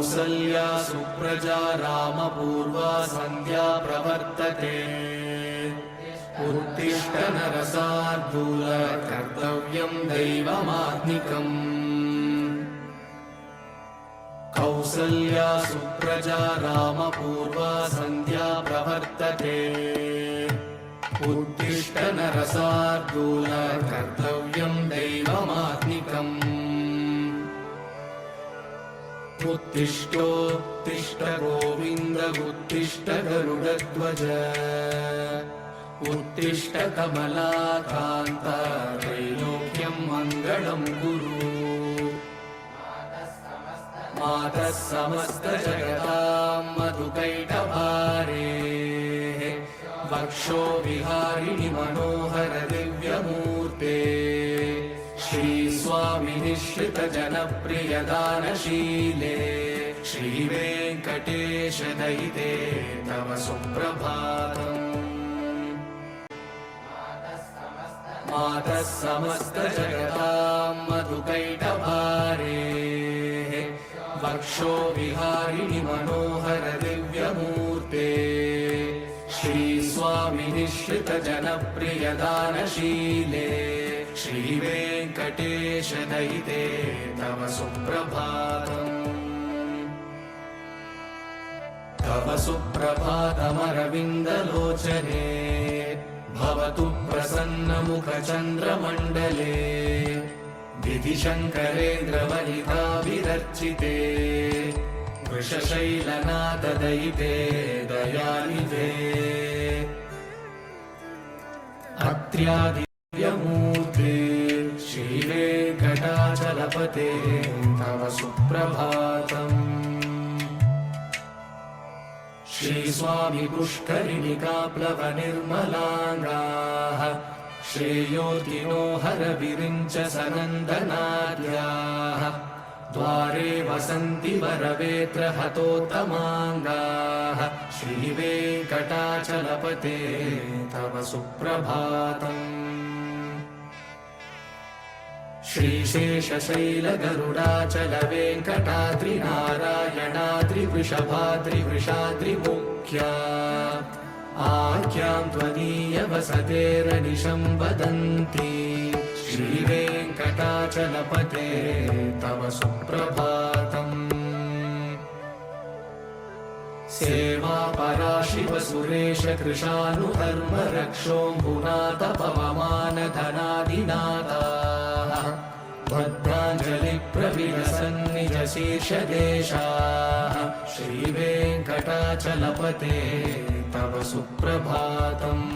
कौसल्या सुप्रजा रामपूर्वा सन्ध्या प्रवर्तते उत्तिष्ठ नरशार्दूल कर्तव्यं दैवमात्मिकम् कौसल्या सुप्रजा रामपूर्वा सन्ध्या प्रवर्तते उत्तिष्ठ नरशार्दूल कर्तव्यं दैवमात्मिकम् उत्तिष्ठोत्तिष्ठ गोविन्द उत्तिष्ठ गरुडध्वज उत्तिष्ठ कमलाकान्त त्रैलोक्यं मङ्गलं कुरु मातः समस्त जगतां मधुकैटभारे वक्षो विहारिणि मनोहर दिव्यमूर्ते श्रीस्वामिनिश्रित जनप्रिय दानशीले श्रीवेङ्कटेश दयिते तव सुप्रभातम् मातः समस्त जगतां मधुकैटभारे वक्षो विहारिणि मनोहर दिव्यमूर्ते श्रीस्वामिनिश्रित जनप्रिय दानशीले श्रीवेङ्कटेश दयिते तव सुप्रभातम् तव सुप्रभातमरविन्दलोचने भवतु प्रसन्नमुखचन्द्रमण्डले विधिशङ्करेन्द्रवनिताभिरर्चिते वृषशैलनाथ दयिते दयानिधे अत्र्यादिव्यमूर्ते श्रीवेङ्कटाचलपते तव सुप्रभातम् श्रीस्वामि पुष्करिणिकाप्लवनिर्मलाङ्गाः श्रेयोतिनो हरविरिञ्च सनन्दनाद्याः द्वारे वसन्ति वरवेत्र हतोत्तमाङ्गाः श्रीवेङ्कटाचलपते तव सुप्रभातम् श्रीशेषशैलगरुडाचलवेङ्कटाद्रिनारायणाद्रिवृषभाद्रिवृषाद्रिमुख्या आख्यां त्वदीयवसतेरनिशं वदन्ति श्रीवेङ्कटाचलपते तव सुप्रभातम् सेवापराशिव सुरेश कृशानुधर्म रक्षोऽम्बुनाथ पवमानधनादिनाथाः भद्राञ्जलिप्रविलसन्निज शीर्षदेशाः श्रीवेङ्कटाचलपते तव सुप्रभातम्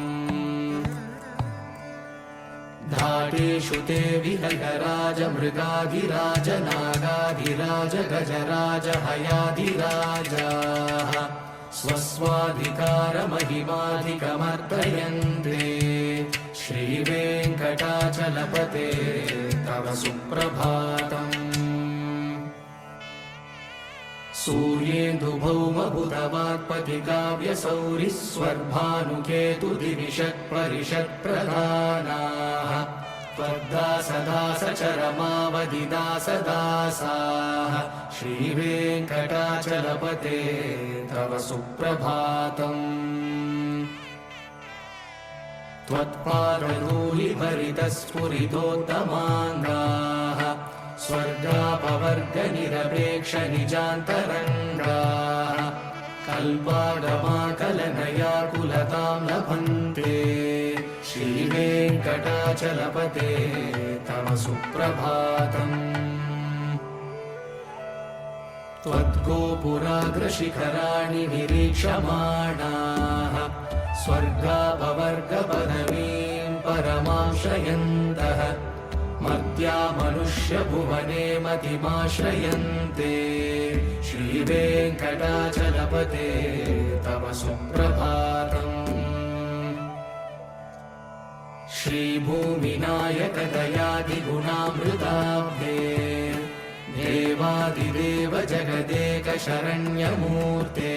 धाटेषु ते विहगराज मृगाधिराज नागाधिराज गजराज हयाधिराजाः स्वस्वाधिकारमहिमाधिकमर्दयन्ते श्रीवेङ्कटाचलपते तव सुप्रभातम् सूर्येन्दुभौमबुधवाक्पतिकाव्यसौरिस्वर्भानुकेतुदिविषत्परिषत्प्रधानाः त्वद्दासदासचरमावधिदासदासाः श्रीवेङ्कटाचलपते तव सुप्रभातम् त्वत्पादधूलिभरितस्फुरितोत्तमाङ्गाः स्वर्गापवर्गनिरपेक्षनिजान्तरङ्गाः कल्पागमाकलनयाकुलतां लभन्ते श्रीवेङ्कटाचलपते तव सुप्रभातम् त्वद्गोपुराग्रशिखराणि निरीक्षमाणाः स्वर्गापवर्गपदवीं परमाश्रयन्तः मर्त्या मनुष्यभुवने मतिमाश्रयन्ते श्रीवेङ्कटाचलपते तव सुप्रभातम् श्रीभूमिनायक दयादिगुणामृताब्धे देवादिदेव जगदेक शरण्यमूर्ते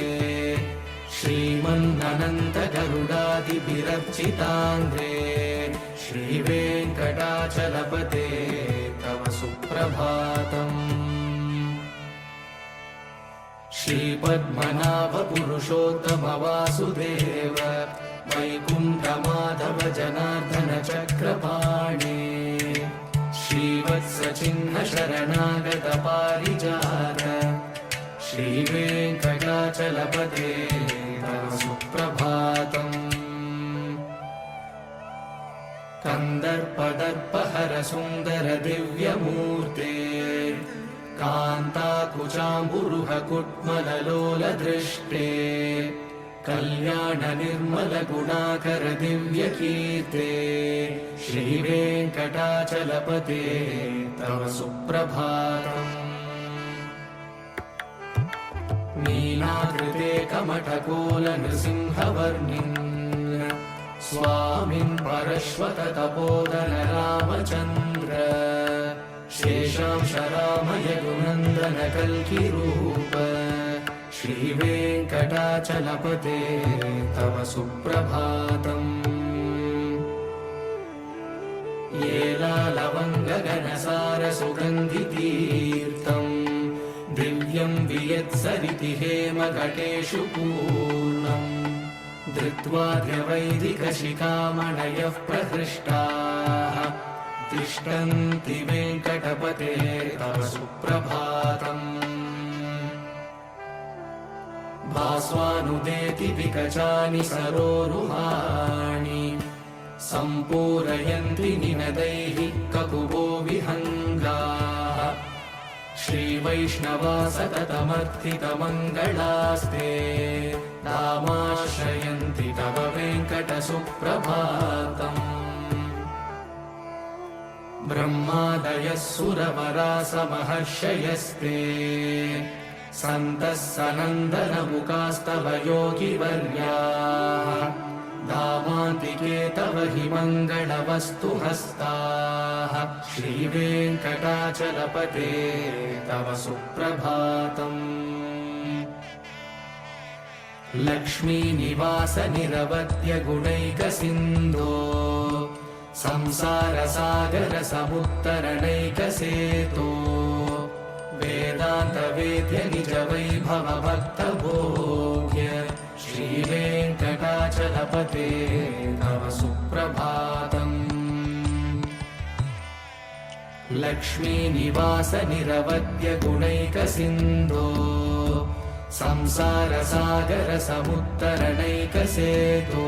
श्रीमन्ननन्त गरुडादिभिरर्चिताङ्घ्रे श्रीवेङ्कटाचलपते तव सुप्रभातम् श्रीपद्मनाभपुरुषोत्तम वासुदेव वैकुण्ठमाधव जनार्दन चक्रपाणे श्रीवत्सचिह्न शरणागत पारिजात श्रीवेङ्कटाचलपते तव सुप्रभातम् कन्दर्पदर्पहर सुन्दर दिव्यमूर्ते कान्ताकुचाम्बुरुह कुट्मललोलदृष्टे कल्याण निर्मल गुणाकर दिव्यकीर्ते श्रीवेङ्कटाचलपते तव सुप्रभातम् नीलाकृते कमठकोल नृसिंहवर्णिन् स्वामिन् परश्वत तपोधन रामचन्द्र शेषांश राम यदुनन्दन कल्किरूप श्रीवेङ्कटाचलपते तव सुप्रभातम् येलालवङ्गगणसार सुगन्धितीर्थम् दिव्यं वियत्सरिति हेमघटेषु पूर्णम् धृत्वाद्यवैदिकशिखामणयः प्रहृष्टाः तिष्ठन्ति वेङ्कटपते तव सुप्रभातम् भास्वानुदेति विकचानि सरोरुहाणि सम्पूरयन्ति निनदैः ककुभो विहङ्गाः श्रीवैष्णवा सततमर्थितमङ्गलास्ते नामाश्रयन्ति तव वेङ्कटसुप्रभातम् ब्रह्मादयः सुरवरासमहर्षयस्ते सन्तः सनन्दनमुखास्तव योगिवर्याः दामान्तिके तव हि मङ्गलवस्तु हस्ताः श्रीवेङ्कटाचलपते तव सुप्रभातम् लक्ष्मीनिवास निरवद्य गुणैकसिन्धो संसारसागर समुत्तरणैकसेतो वेदान्तवेद्य निज वैभव भक्तभोग्य श्रीवेङ्कटाचलपते तव सुप्रभातम् लक्ष्मीनिवास निरवद्य गुणैकसिन्धो संसारसागर समुत्तरणैकसेतो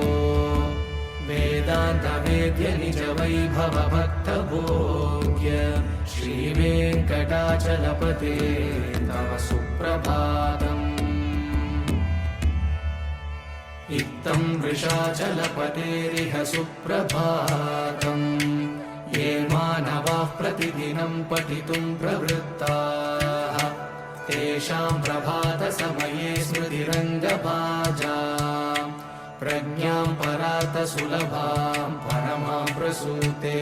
वेदान्तवेद्य निज वैभव भक्तभोग्य श्रीवेङ्कटाचलपते तव सुप्रभातम् इत्थं वृषाचलपतेरिह सुप्रभातम् ये मानवाः प्रतिदिनं पठितुं प्रवृत्ताः तेषां प्रभातसमये स्मृतिरङ्गभाजाम् प्रज्ञां परार्थ सुलभां परमां प्रसूते